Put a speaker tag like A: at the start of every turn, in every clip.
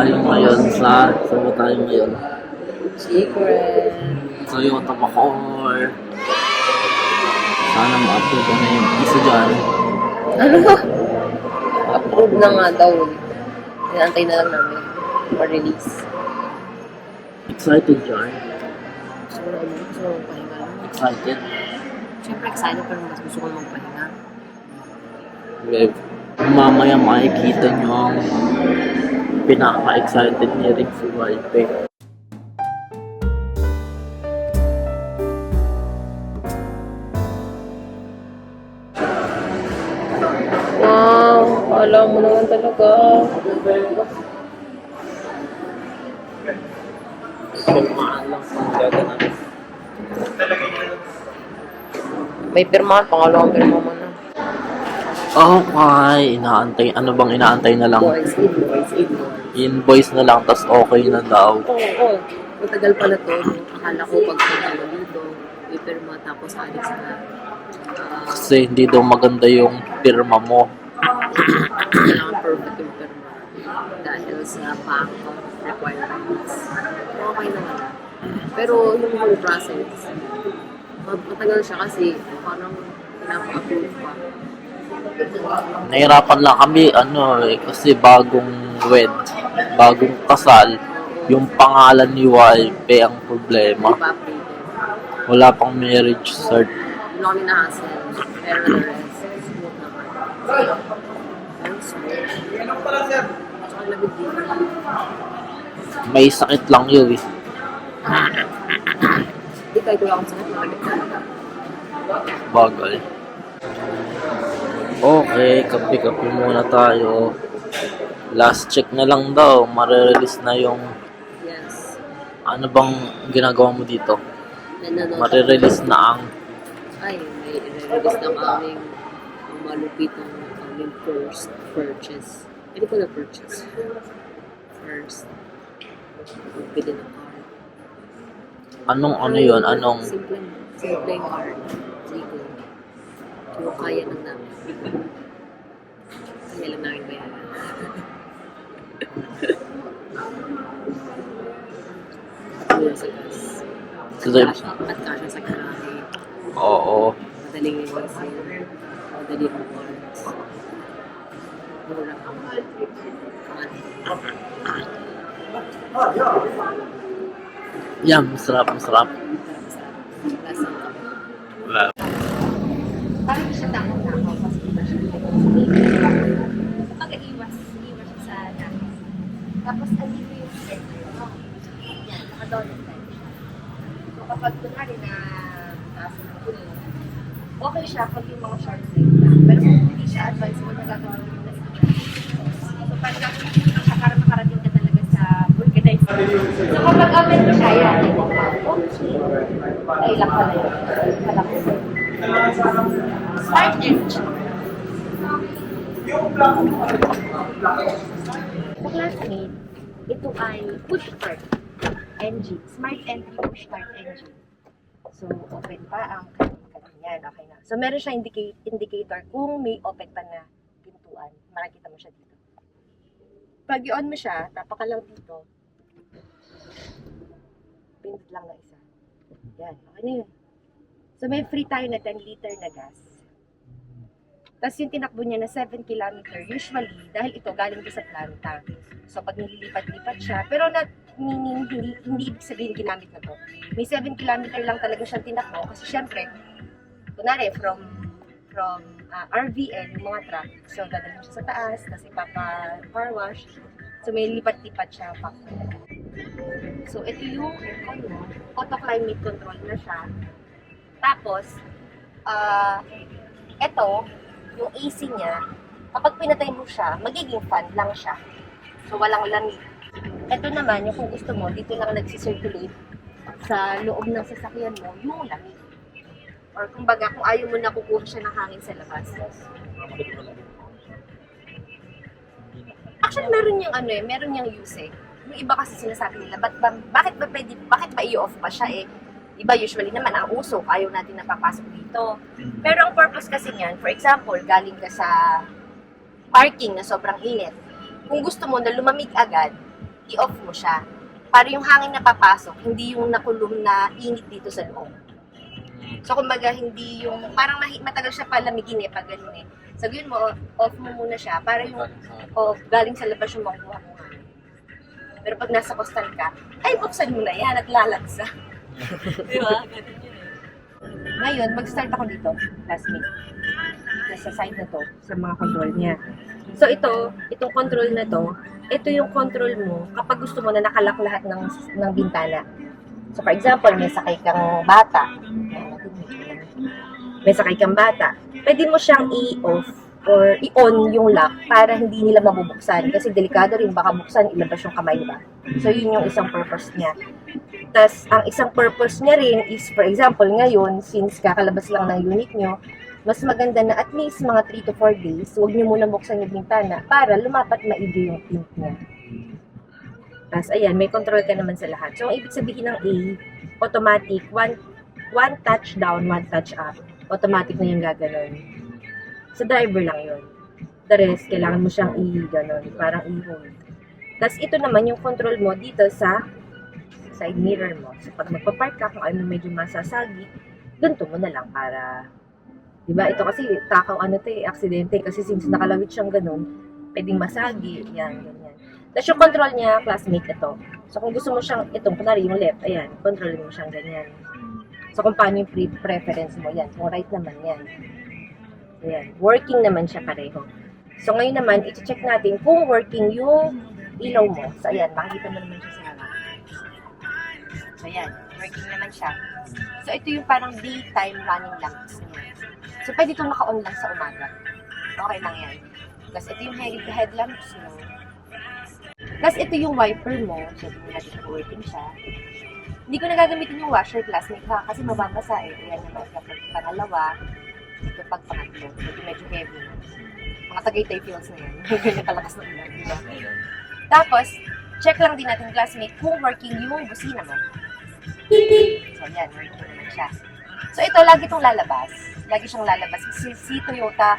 A: tayo ngayon sa... Saan ba tayo ngayon?
B: Secret.
A: Toyota Bacoor. Sana ma-upload na yung isa dyan.
B: Ano? Approve na nga daw. Inaantay na lang namin. Pa-release.
A: Excited dyan?
B: Gusto ko magpahinga.
A: Excited?
B: Siyempre excited pero mas gusto ko magpahinga.
A: Well, mamaya makikita nyo ang pinaka-excited ni Rick si Walpe.
B: Wow! Alam mo naman talaga.
A: Pirmahan lang sa gaganap.
B: May pirmahan, pangalawang pirma mo na.
A: Okay, inaantay. Ano bang inaantay na lang?
B: Invoice.
A: Invoice na lang, tas okay na daw.
B: Oo. Matagal pala to. Akala ko pag punta dito, ipirma tapos alis na.
A: Kasi hindi daw maganda yung pirma mo.
B: Kailangan perfect yung pirma. Dahil sa bank requirements. Okay naman. Pero yung whole process, matagal siya kasi parang pinapa-approve pa.
A: Nahirapan lang kami, kasi bagong bagong kasal, yung pangalan ni Walpe ang problema.
B: Hindi pa updated.
A: Wala pang marriage cert.
B: Hindi kami na-hassle. Pero the rest, smooth naman. Very smooth. Tsaka labig dito.
A: May sakit lang yun eh.
B: Hindi kahit wala akong sakit, malabig talaga.
A: Bagay. Okay, kape-kape muna tayo. Last check na lang daw, marerelease na yung...
B: Yes.
A: Ano bang ginagawa mo dito?
B: Nanonood.
A: Marerelease na ang...
B: Ay, may i-release ng aming malupitong aming first purchase. Hindi ko na purchase. First. Bili ng car.
A: Ano yun? Anong...
B: Simpleng car. Hindi ko. Yung kaya lang namin. Kaya lang namin bayaran. Kuya sa gas. At kasha sa garahe.
A: Oo.
B: Madaling iwasin. Madaling rewards. Mura ang
A: Yan, masarap.
B: lasang
A: Wala.
C: Parang siya takot-takot kasi iba siya. Kapag iwas siya sa namin. Tapos andito yung set. Yan, naka-donut time siya. So kapag kunwari na taas ng puno, okay siya pag yung mga short leg lang. Pero kung hindi siya advisable na gagawin yung nasa so parang gagawin mo siya para makarating ka talaga sa vulcanized. So kapag open mo siya, yan. Ay, lang pala yun. Smart engine. Sa classmate, ito ay push start engine. Smart entry push start engine. So, open pa ang kanyan. Okay na. So, meron siya indicator kung may open pa na pintuan. Makikita mo siya dito. Pag i-on mo siya, tapak ka lang dito. Pindot lang na isa. Yan. Okay na yun. So, may free tayo na 10 liter na gas. Tapos yung tinakbo niya na 7 kilometer, usually, dahil ito galing din sa planta. So, pag nililipat-lipat siya, pero hindi ibig sabihin ginamit na to. May 7 kilometer lang talaga siyang tinakbo kasi syempre, kunwari, from RVL, yung mga truck, so dadalhin siya sa taas, kasi car wash. So, may lipat-lipat siya. So, ito yung aircon mo. Auto-climate control na siya. Tapos, ito, yung AC niya, kapag pinatay mo siya, magiging fan lang siya. So, walang lamig. Ito naman, yung kung gusto mo, dito lang nagsisirculate sa loob ng sasakyan mo, yung lamig. Or kumbaga, kung ayaw mo na kukuha siya ng hangin sa labas. Actually, meron yung use eh. Yung iba kasi sinasabi nila, bakit ba i-off pa siya eh? Iba usually naman, ang usok, ayaw natin napapasok dito. Pero ang purpose kasi niyan, for example, galing ka sa parking na sobrang init. Kung gusto mo na lumamig agad, i-off mo siya. Para yung hangin na papasok, hindi yung nakulong na init dito sa loob. So, kumbaga, hindi yung, parang matagal siya palamigin pag ganun Sabihin mo, off mo muna siya, para yung, galing sa labas yung makuha mo hangin. Pero pag nasa coastal ka, ay, buksan mo na yan at lalagsa. Di ba? Ganun yun Ngayon, mag-start ako dito, classmate. Sa side na to, sa mga control niya. So, itong control na to, ito yung control mo kapag gusto mo na nakalak lahat ng bintana. So, for example, may sakay kang bata. Pwede mo siyang i-off or i-on yung lock para hindi nila mabubuksan. Kasi delikado rin, baka buksan, ilabas yung kamay, diba? So, yun yung isang purpose niya. Tapos, ang isang purpose niya rin is, for example, ngayon, since kakalabas lang ng unit nyo, mas maganda na at least mga 3 to 4 days, huwag nyo muna buksan yung bintana para lumapat maigi yung pink niya. Tapos, ayan, may control ka naman sa lahat. So, ang ibig sabihin ng A, automatic, one touch down, one touch up. Automatic na yung gaganon. Sa driver lang yun. The rest, kailangan mo siyang i-ganon, parang i-hold. Tapos, ito naman yung control mo dito sa side mirror mo. So, pag magpapark ka, kung ano medyo masasagi, ganito mo na lang para... Diba? Ito kasi takaw aksidente. Kasi since nakalawit siyang ganun, pwedeng masagi. Yan, ganyan. Tapos yung control niya, classmate, ito. So kung gusto mo siyang, itong kunwari yung left, ayan, control mo siyang ganyan. So kung paano yung preference mo, yan. Kung right naman, yan. Ayan. Working naman siya pareho. So ngayon naman, iti-check natin kung working yung ilaw mo. So ayan, makikita mo naman siya sa harap. So ayan, working naman siya. So ito yung parang daytime running lamps niya. So, pwede itong naka-on lang sa umaga. Okay lang yan. Tapos, ito yung headlamps mo. Tapos, ito yung wiper mo. So, ito natin kung working siya. Hindi ko na gagamitin yung washer, classmate ha, kasi mababasa Ayan naman kapag pangalawa. Ito pag pangatlo. Ito medyo heavy. Mga Tagaytay feels na yan. Ganyan kalakas na ulan, diba? Tapos, check lang din natin, classmate, kung working yung busina mo. So, yan. Working naman siya. So, ito, lagi itong lalabas. Lagi siyang lalabas. Kasi si Toyota,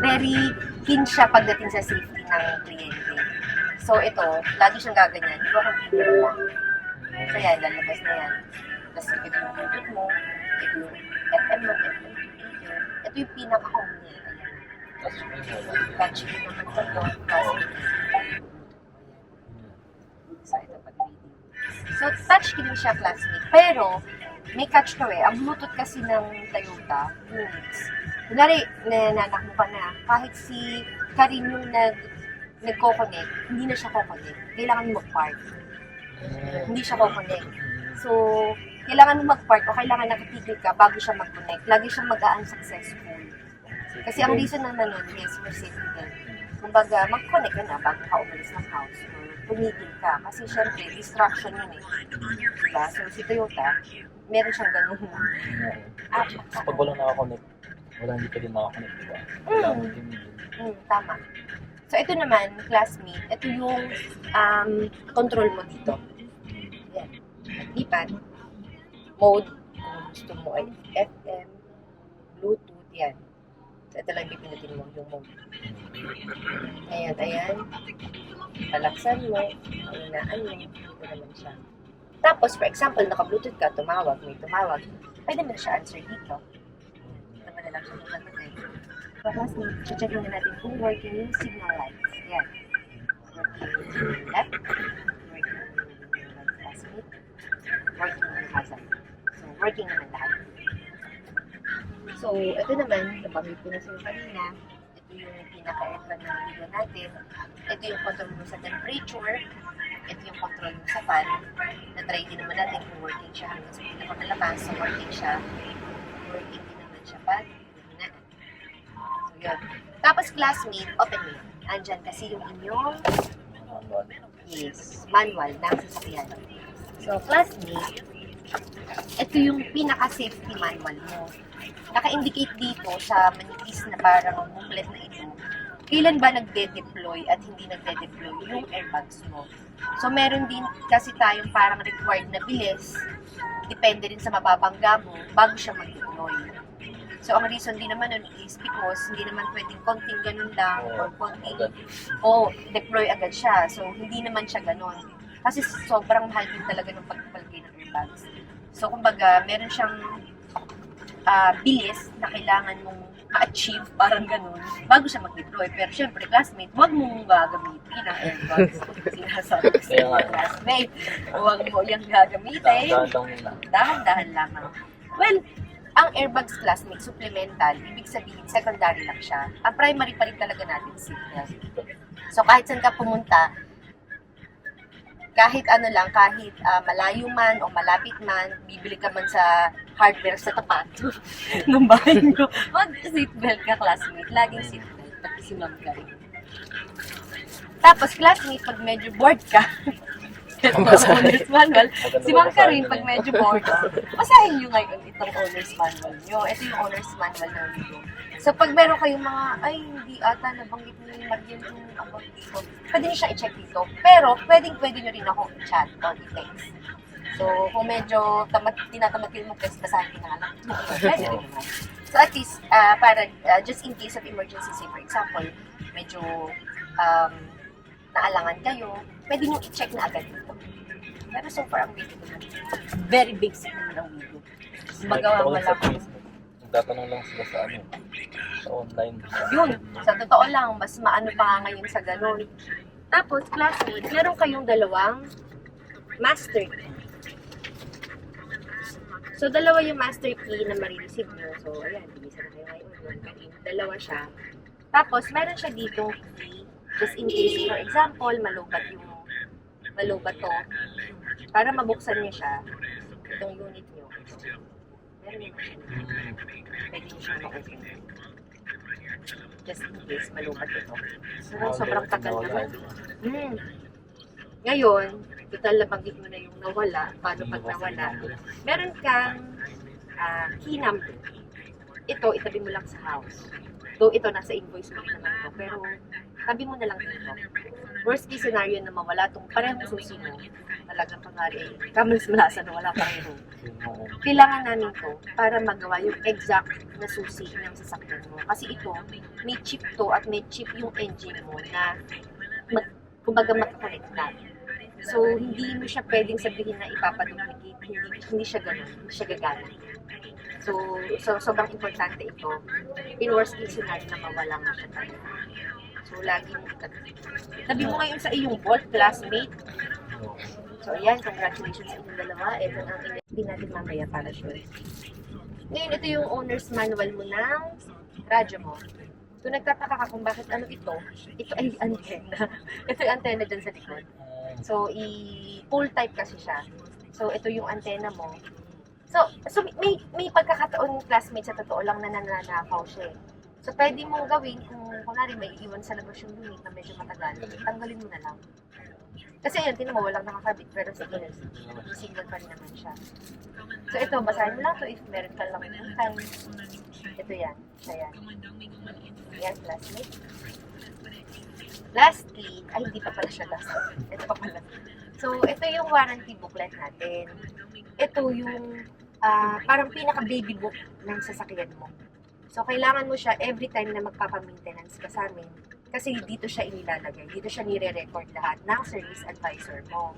C: very keen siya pagdating sa safety ng kliyente. So, ito, lagi siyang gaganyan. Di ba computer lang? So, yan, lalabas na yan. Tapos, ito yung Bluetooth mo. Ito yung FM mo. Ito yung pinaka-home niya. Ayan. Touchscreen naman sa ito. So, ito pag-reading. So, touchscreen siya, classmate. Pero, may catch to Ang Bluetooth kasi ng Toyota, units. Kunwari, nananak mo ka na, kahit si Karim yung nagko-connect, hindi na siya ko-connect. Kailangan mo mag-park. Hindi siya ko-connect. So, kailangan mo mag-park o kailangan nakatigil ka bago siya mag-connect. Lagi siyang mag-unsuccessful. Kasi ang reason naman nun, yes, for safety din. Kumbaga, mag-connect ka na bago ka umalis ng house. Or tumigil ka. Kasi syempre, distraction yun Diba? So, si Toyota, meron siyang ganun.
A: So, pag walang nakakonect, hindi ka din makakonect, diba?
C: Tama. So, ito naman, classmate, ito yung control mo dito. Yan. Lipat. Mode. Kung gusto mo ay FM, Bluetooth, yan. So, ito lang pipindutin mo, yung mode. Ayan. Palaksan mo. Pahinaan mo. Ito naman siya. Tapos, for example, naka-Bluetooth ka, may tumawag. Pwede mo na siya answer dito. Ito mo na lang siya magkakatay. Tapos, check na natin kung working yung signal lights. Yan. Working yung left. Working yung classmate. Working yung hazard. So, working naman lahat. So, ito naman, nabanggit ko na sa'yo kanina. Ito yung pinaka-aircon ng video natin. Ito yung control mo sa temperature. Ito yung control mo sa fan. Na-try din naman natin kung working siya hanggang sa pinakamalabas. So, working siya. Working din naman siya pa. So, yun. Tapos, classmate, open mo yun. Andyan kasi yung inyong manual ng sasakyan. So, classmate, ito yung pinaka-safety manual mo. Naka-indicate dito sa manipis na parang booklet na ito. Kailan ba nagde-deploy at hindi nagde-deploy yung airbags mo. So, meron din kasi tayong parang required na bilis. Depende rin sa mababangga mo bago siya mag-deploy. So, ang reason din naman nun is because hindi naman pwedeng konting ganun lang or konting,
A: agad.
C: deploy agad siya. So, hindi naman siya ganun. Kasi sobrang mahal din talaga ng pagpapalagay ng airbags. So, kumbaga, meron siyang bilis na kailangan mong ma-achieve, parang ganun, bago siya mag-deploy. Pero syempre, classmate, huwag mong gagamitin ang airbags. Sinasabi ko sa
A: Kaya nga.
C: classmate, huwag mo yung gagamitin.
A: Dahan-dahan muna.
C: Dahan-dahan lamang. Well, ang airbags classmate, supplemental, ibig sabihin, secondary lang siya. Ang primary pa rin talaga natin, seatbelt. So, kahit saan ka pumunta, kahit ano lang, kahit malayo man o malapit man, bibili ka man sa hardware sa tapat ng bahay ko, mag-seatbelt ka, classmate. Laging seatbelt, pati si ma'am ka rin. Tapos, classmate, pag medyo bored ka, ito ang owner's manual. Si ma'am ka rin, pag medyo bored ka, basahin nyo ngayon itong owner's manual nyo. Ito yung owner's manual na dito. So, pag meron kayong mga, ay, hindi ata, nabanggit ni Marian yung about dito, pwede nyo siya i-check dito. Pero, pwede nyo rin ako i-chat or i-text. So, kung medyo tinatamad kayo mag-text, basahin ko na lang. Pwede rin naman. So, at least, para, just in case of emergency, say, for example, medyo naalangan kayo, pwede nyo i-check na agad dito. Pero so far, ang video naman, very basic naman ang video. Magawa mo lang.
A: Tatanong lang sila sa sa online.
C: Yun, sa totoo lang, mas maano pa nga ngayon sa ganun. Tapos, classmate, meron kayong dalawang master key. So, dalawa yung master key na marireceive nyo. So, ayan, isa na kayo ngayon. Dalawa siya. Tapos, meron siya dito key, just in case, for example, malobat to. Para mabuksan niya siya, itong unit nyo. Meron naman siya. Pwede nyo siyang ma-open. Just in case, malupat ito. So, sobrang tagal naman. Ngayon, total nabanggit mo na yung nawala. Paano pag nawala? Meron kang key number. Ito, itabi mo lang sa house. Though ito, nasa invoice mo naman ito. Pero, tabi mo na lang dito. Worst case scenario na mawala itong parehong susi mo. Talagang pangari, kamals malasa na wala pareho. Kailangan namin to para magawa yung exact na susi ng sasakyan mo. Kasi ito, may chip to at may chip yung engine mo na kumbaga makakonekta. So, hindi mo siya pwedeng sabihin na ipapaduplicate. Hindi siya ganun. Hindi siya gagana. So, sobrang importante ito. In worst case scenario na mawala nga siya tayo. So, laging sabi mo ngayon sa iyong bolt classmate. So, ayan, congratulations sa inyong dalawa. Ito ang hindi natin mamaya para sure. Ngayon, ito yung owner's manual mo ng radyo mo. Kung nagtataka ka kung bakit ano ito ay antenna. Ito yung antenna dyan sa likod. So, pull type kasi siya. So, ito yung antenna mo. So may pagkakataon classmates sa totoo lang na nananakaw siya. So, pwede mong gawin kung kunwari may iwan sa labas yung unit na medyo matagal, tanggalin mo na lang. Kasi yun, tinan mo, walang nakakabit, pero sige, may signal pa rin naman siya. So, ito, basahin mo lang to if meron ka lang yung time. Ito yan, siya yan. Yan, classmate. Lastly, ay hindi pa pala siya last. Ito pa pala. So, ito yung warranty booklet natin. Ito yung parang pinaka-baby book ng sasakyan mo. So, kailangan mo siya every time na magpapa-maintenance ka sa amin. Kasi dito siya inilalagay. Dito siya nire-record lahat ng service advisor mo.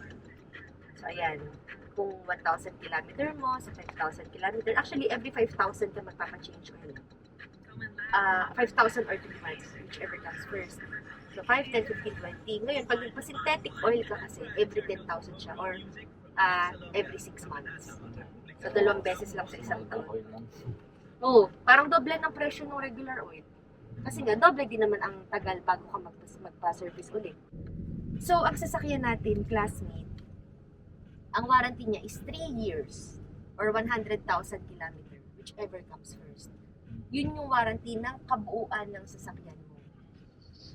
C: So, ayan. Kung 1,000 km mo, sa 5,000 km. Actually, every 5,000 ka magpapa-change oil. 5,000 or 3 months, whichever comes first. So, 5, 10, 15, 20. Ngayon, pag nagpa-synthetic oil ka kasi, every 10,000 siya or every 6 months. So, 2 beses lang sa isang taon. Oo, parang doble ng presyo ng regular oil. Kasi nga, doble din naman ang tagal bago ka magpa-service ulit. So, ang sasakyan natin, classmate, ang warranty niya is 3 years or 100,000 km, whichever comes first. Yun yung warranty ng kabuuan ng sasakyan mo.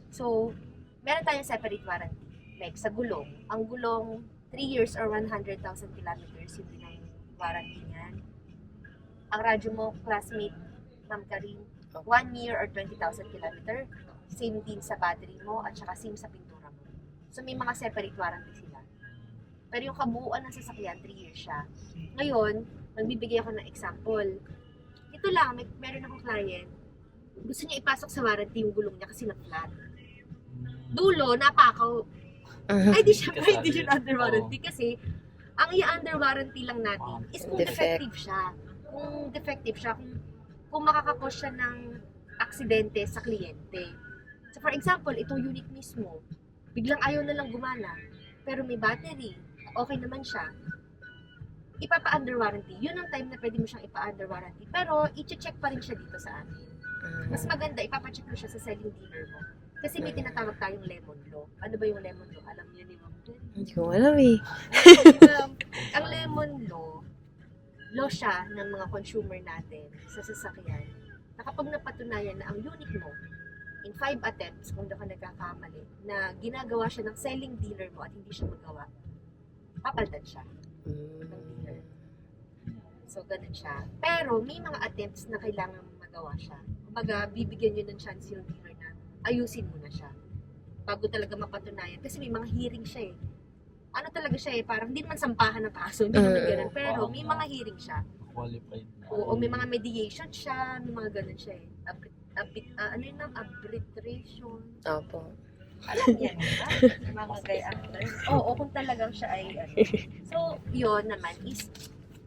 C: So, meron tayong separate warranty. Like sa gulong. Ang gulong, 3 years or 100,000 kilometers, yun din ang warranty niyan. Ang radyo mo, classmate, Ma'am Karin, 1 year or 20,000 kilometer. Same din sa battery mo at saka same sa pintura mo. So, may mga separate warranty sila. Pero yung kabuuan ng sasakyan, 3 years siya. Ngayon, magbibigay ako ng example. Ito lang, meron akong client, gusto niya ipasok sa warranty yung gulong niya kasi na-flat. Dulo, napakaw. Ay, di siya, hindi siya under warranty kasi ang i-under warranty lang natin is kung defective siya. Kung defective siya, kung makakakos siya ng aksidente sa kliyente. So for example, itong unit mismo, biglang ayaw na lang gumana, pero may battery, okay naman siya, ipapa-under warranty. Yun ang time na pwede mo siyang ipa-under warranty. Pero, i-check pa rin siya dito sa amin. Mas maganda, ipapa-check mo siya sa selling dealer mo. Kasi may tinatawag tayong lemon law. Ano ba yung lemon law? Alam niyo ni Ma'am Jen?
D: Hindi ko alam eh.
C: Ang lemon law siya ng mga consumer natin sa sasakyan, na kapag napatunayan na ang unit mo, in 5 attempts, kung doon ka nagkakamali, na ginagawa siya ng selling dealer mo at hindi siya magawa, papaltan siya ng dealer. So, ganun siya. Pero, may mga attempts na kailangan magawa siya. Kumbaga, bibigyan nyo ng chance yung dealer na ayusin mo na siya. Bago talaga mapatunayan. Kasi may mga hearing siya eh. Ano talaga siya eh, parang hindi naman sampahan ng kaso, hindi naman ganun. Pero, may mga hearing siya.
A: Qualified na.
C: O may mga mediation siya, may mga ganun siya eh. Ano yun ang arbitration?
D: Opo.
C: Alam niya nila, mga gay actor. Oo, kung talagang siya ay ano. So, yun naman is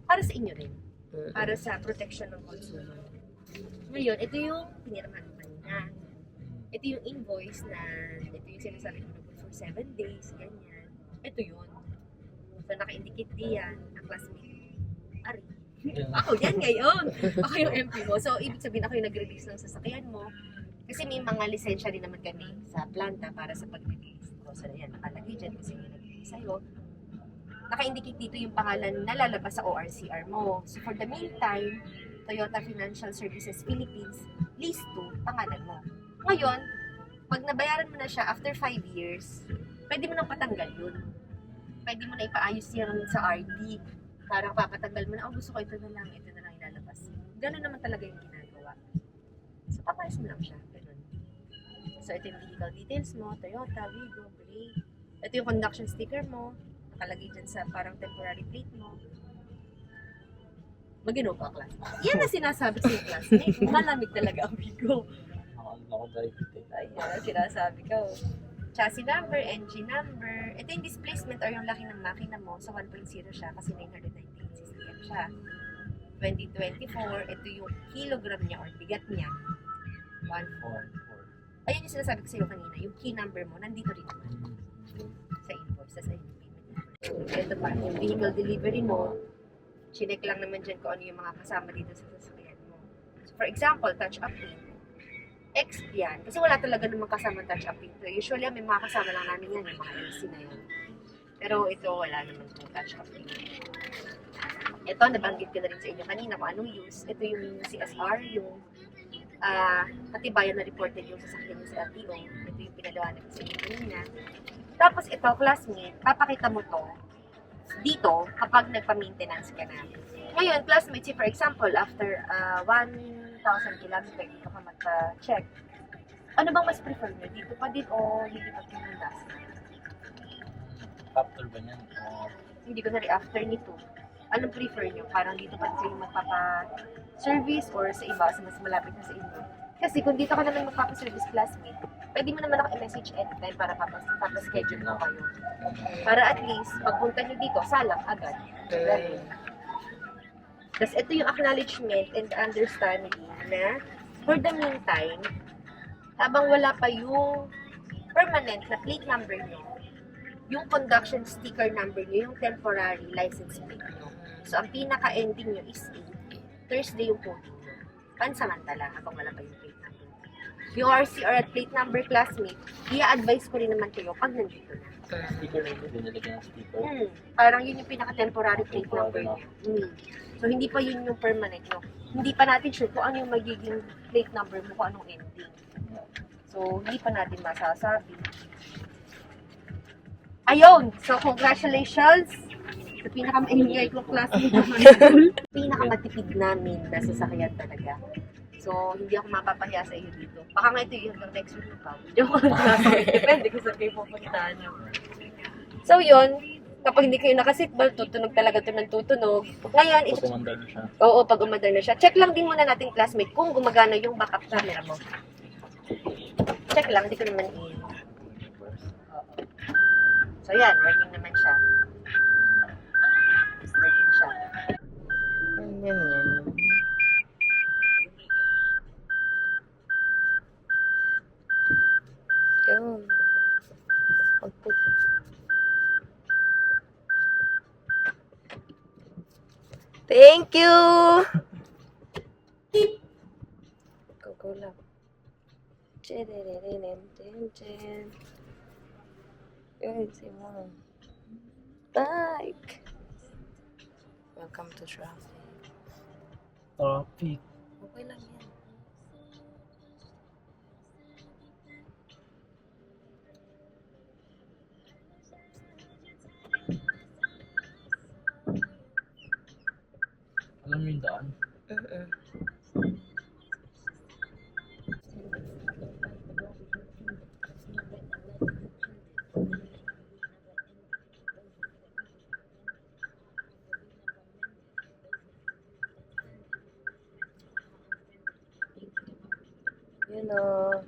C: para sa inyo rin. Para sa protection ng consumer. Ngayon, ito yung pinirmahan mo kanina. Ito yung invoice na, ito yung sinasabi ko na for 7 days, ganyan. Ito yun. So, naka-indicate diyan, ang classmate. Ari. Ako yan ngayon. Ako yung MP mo. So, ibig sabihin ako yung nag-release ng sasakyan mo. Kasi may mga lisensya rin naman kami sa planta para sa pag-release. So, yan, nakalagay dyan kasi yung nag-release sa'yo. Naka-indicate dito yung pangalan na lalabas sa ORCR mo. So, for the meantime, Toyota Financial Services Philippines, list 2, pangalan mo. Ngayon, pag nabayaran mo na siya after 5 years, pwede mo nang patanggal yun. Pwede mo na ipaayos yan sa RD. Parang papatanggal mo na, gusto ko ito na lang ilalabas. Ganun naman talaga yung ginagawa. So, papayos mo lang siya. Ganun. So, ito yung vehicle details mo, Toyota, Vigo, Gray. Ito yung conduction sticker mo, nakalagay dyan sa parang temporary plate mo. Magino pa, class. Yan na sinasabi sa yung classmate. Malamig talaga ang Vigo.
A: Ako drive it.
C: Ayan, sinasabi ko. Chassis number, engine number. Ito yung displacement or yung laki ng makina mo. So, 1.0 siya kasi 998 ccm siya. 2024, ito yung kilogram niya or bigat niya. 1.4. Ayun yung sinasabi ko sa'yo kanina. Yung key number mo, nandito rin naman. Sa invoice, sa payment invoice. Ito pa, yung vehicle delivery mo, chinek lang naman dyan kung ano yung mga kasama dito sa sasakyan mo. So, for example, touch-up pin. X yan. Kasi wala talaga namang kasama touch-up pin. Usually, may mga kasama lang namin yan, yung mga AC na yan. Pero ito, wala naman itong touch-up pin. Ito, nabanggit ko na rin sa inyo kanina kung anong use. Ito yung CSR, yung katibayan na reported yung sasakyan yung sa LTO. Ito yung pinadawa namin sa inyo kanina. Tapos ito, classmate, papakita mo to dito kapag nagpa-maintenance ka na. Ngayon, classmates, for example, after 1,000 kilometers, dito ka magpa-check. Ano bang mas prefer nyo? Dito pa din o lilipat yung mundas?
A: After ba niyan?
C: Hindi ko na rin after nito. Anong prefer nyo? Parang dito pa kayo magpapa-service or sa iba, sa mas malapit na sa inyo? Kasi kung dito ka naman magpapa-service, classmate, pwede mo naman ako i-message anytime para papaschedule ko kayo. Para at least, pagpunta nyo dito, salang agad. Tapos ito yung acknowledgement and understanding na for the meantime, habang wala pa yung permanent na plate number nyo, yung conduction sticker number nyo, yung temporary license plate nyo. So, ang pinaka-ending nyo is 8. Thursday yung coding nyo. Pansamantala, habang wala pa yung plate number. Yung RCR at plate number, classmate, i-advise ko rin naman kayo pag nandito na.
A: Sticker na ito, dinalagyan ng sticker.
C: Parang yun yung pinaka-temporary plate number nyo. So, hindi pa yun yung permanent nyo. Hindi pa natin sure kung ano yung magiging plate number mo, kung anong ending. So, hindi pa natin masasabi. Ayun! So, congratulations! Sa pinaka-maingay kong classmate ng high school. Pinaka-matipid namin na sasakyan talaga. So, hindi ako mapapahiya sa iyo dito. Baka nga ito yung hanggang next week pa. Joke lang classmate. Depende kung saan kayo pupuntahan nyo. So, yun. Kapag hindi kayo naka-seatbelt, tutunog talaga ito ng tutunog. Ngayon,
A: Pag umandar na siya.
C: oo, pag umandar na siya. Check lang din muna nating classmate kung gumagana yung backup camera mo. Check lang, hindi ko naman i- So yan, working naman siya. Working siya. Yan. Yun. Output. Thank you! Go lang. Yun, si Mom. Bike! Welcome to traffic.
A: Traffic.
C: Okay lang yan.
A: Alam mo yung daan?
C: You know,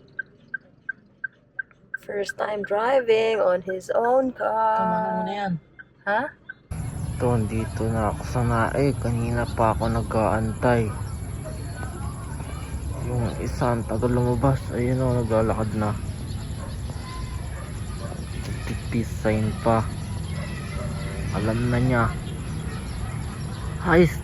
C: first time driving on his own
A: Tama mo
C: car.
A: na yan.
C: Ha?
A: Ito, dito na ako sa nae. Kanina pa ako nag-aantay. Yung isa ang tagal lumabas. Ayun o, naglalakad na. Peace sign pa. Alam na niya. Hayes,